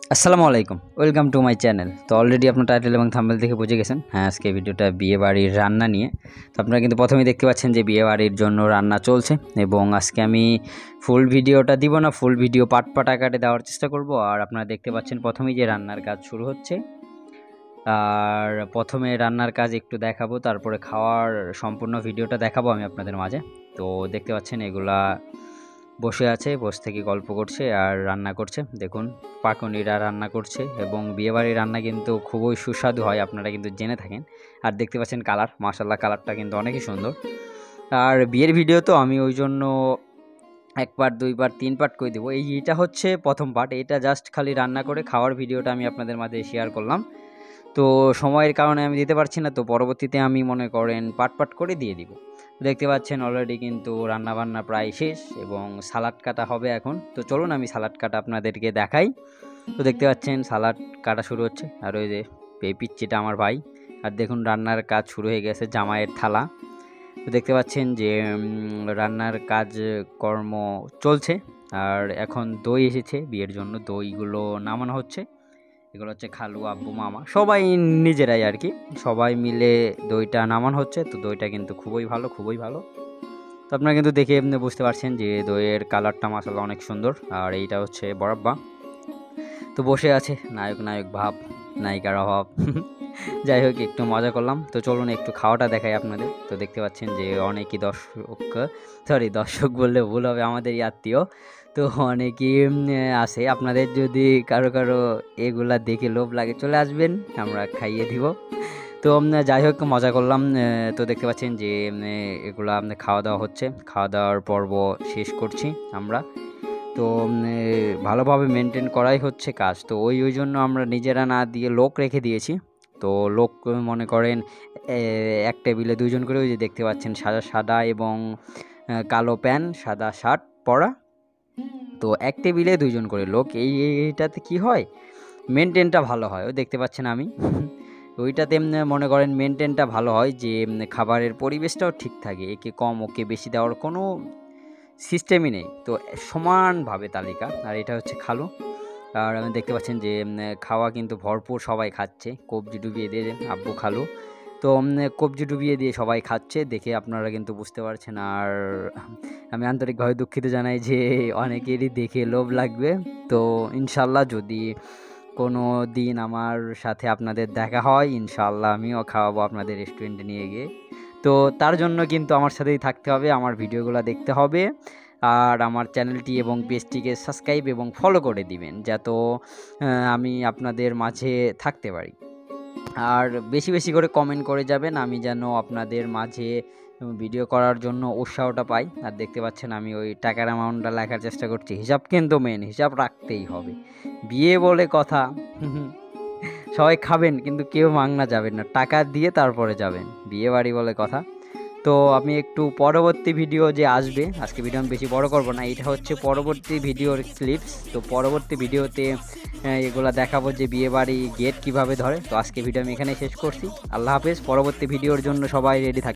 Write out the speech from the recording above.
আসসালামু আলাইকুম, welcome to my channel. তো অলরেডি আপনার টাইটেল এবং থাম্বনেল দেখে বুঝে গেছেন, হ্যাঁ আজকে ভিডিওটা বিয়েবাড়ির রান্না নিয়ে। তো আপনারা কিন্তু প্রথমেই দেখতে পাচ্ছেন যে বিয়েবাড়ির জন্য রান্না চলছে, এবং আজকে আমি ফুল ভিডিওটা দিব না, ফুল ভিডিও পাট আকারে দেওয়ার চেষ্টা করব। আর আপনারা দেখতে পাচ্ছেন প্রথমেই যে রান্নার কাজ শুরু হচ্ছে। আর প্রথমে রান্নার কাজ একটু দেখাবো, তারপরে খাওয়ার সম্পূর্ণ ভিডিওটা দেখাবো আমি আপনাদের মাঝে। তো দেখতে পাচ্ছেন এগুলা বসে আছে, বসে থেকে গল্প করছে আর রান্না করছে। দেখুন পাকুনিরা রান্না করছে, এবং বিয়েবাড়ির রান্না কিন্তু খুবই সুস্বাদু হয়, আপনারা কিন্তু জেনে থাকেন। আর দেখতে পাচ্ছেন কালার, মাশাল্লাহ কালারটা কিন্তু অনেকই সুন্দর। আর বিয়ের ভিডিও তো আমি ওই জন্য এক পার্ট, দুই পার্ট, তিন পার্ট করে দেবো। এইটা হচ্ছে প্রথম পার্ট, এটা জাস্ট খালি রান্না করে খাওয়ার ভিডিওটা আমি আপনাদের মাঝে শেয়ার করলাম। তো সময়ের কারণে আমি দিতে পারছি না, তো পরবর্তীতে আমি মনে করেন পাট করে দিয়ে দিব। দেখতে পাচ্ছেন অলরেডি কিন্তু রান্নাবান্না প্রায় শেষ, এবং সালাড কাটা হবে এখন। তো চলুন আমি সালাড কাটা আপনাদেরকে দেখাই। তো দেখতে পাচ্ছেন সালাড কাটা শুরু হচ্ছে, আর ওই যে পিচ্চিটা আমার ভাই। আর দেখুন রান্নার কাজ শুরু হয়ে গেছে, জামাইয়ের থালা। তো দেখতে পাচ্ছেন যে রান্নার কাজ কর্ম চলছে। আর এখন দই এসেছে বিয়ের জন্য, দইগুলো নামানো হচ্ছে। এগুলো হচ্ছে খালু, আব্বু, মামা, সবাই নিজেরাই আর কি, সবাই মিলে দইটা নামানো হচ্ছে। তো দইটা কিন্তু খুবই ভালো, খুবই ভালো। তো আপনারা কিন্তু দেখে এমনি বুঝতে পারছেন যে দইয়ের কালারটা মাসাল্লাহ অনেক সুন্দর। আর এইটা হচ্ছে বরাব্বা, তো বসে আছে নায়ক নায়ক ভাব, নায়িকার অভাব। যাই হোক, একটু মজা করলাম। তো চলুন একটু খাওয়াটা দেখাই আপনাদের। তো দেখতে পাচ্ছেন যে অনেকই দর্শক বললে ভুল হবে, আমাদেরই আত্মীয়। তো অনেকেই আছে, আপনাদের যদি কারো কারো এগুলা দেখে লোভ লাগে চলে আসবেন, আমরা খাইয়ে দিব। তো যাই হোক মজা করলাম। তো দেখতে পাচ্ছেন যে এগুলা খাওয়া দাওয়া হচ্ছে, খাওয়া দাওয়ার পর্ব শেষ করছি আমরা। তো ভালোভাবে মেনটেন করাই হচ্ছে কাজ। তো ওই জন্য আমরা নিজেরা না দিয়ে লোক রেখে দিয়েছি। তো লোক মনে করেন এক টেবিলে দুইজন করে, ওই যে দেখতে পাচ্ছেন সাদা সাদা এবং কালো প্যান্ট, সাদা শার্ট পরা। তো এক টেবিলে দুইজন করে লোক। এইটাতে কি হয়, মেনটেনটা ভালো হয়। ওই দেখতে পাচ্ছেন আমি ওইটাতে মনে করেন মেনটেনটা ভালো হয়, যে খাবারের পরিবেশটাও ঠিক থাকে, একে কম ওকে বেশি দেওয়ার কোনো সিস্টেমই নেই। তো সমানভাবে তালিকা। আর এটা হচ্ছে খালু। আর আমি দেখতে পাচ্ছেন যে খাওয়া কিন্তু ভরপুর, সবাই খাচ্ছে, কবজি ডুবিয়ে দিয়ে আব্বু খালু। তো কবজি ডুবিয়ে দিয়ে সবাই খাচ্ছে, দেখে আপনারা কিন্তু বুঝতে পারছেন। আর আমি আন্তরিকভাবে দুঃখিত জানাই যে অনেকেরই দেখে লোভ লাগবে। তো ইনশাল্লাহ যদি কোনো দিন আমার সাথে আপনাদের দেখা হয়, ইনশাল্লাহ আমিও খাওয়াবো আপনাদের রেস্টুরেন্টে নিয়ে গিয়ে। তো তার জন্য কিন্তু আমার সাথেই থাকতে হবে, আমার ভিডিওগুলো দেখতে হবে, আর আমার চ্যানেলটি এবং পেজটিকে সাবস্ক্রাইব এবং ফলো করে দিবেন, যাতে আমি আপনাদের মাঝে থাকতে পারি। আর বেশি বেশি করে কমেন্ট করে যাবেন, আমি যেন আপনাদের মাঝে ভিডিও করার জন্য উৎসাহটা পাই। আর দেখতে পাচ্ছেন আমি ওই টাকার অ্যামাউন্টটা লেখার চেষ্টা করছি, হিসাব কিন্তু মেন, হিসাব রাখতেই হবে। বিয়ে বলে কথা, সবাই খাবেন কিন্তু কেউ মাংনা যাবেন না, টাকা দিয়ে তারপরে যাবেন, বিয়ে বাড়ি বলে কথা। তো আমি একটু পরবর্তী ভিডিও যে আসবে, আজকে ভিডিও আমি বেশি বড় করব না, এটা হচ্ছে পরবর্তী ভিডিওর ক্লিপস। তো পরবর্তী ভিডিওতে এগুলা দেখাবো যে বিয়েবাড়ি গেট কিভাবে ধরে। তো আজকে ভিডিও আমি এখানে শেষ করছি, আল্লাহ হাফেজ। পরবর্তী ভিডিওর জন্য সবাই রেডি থাকবেন।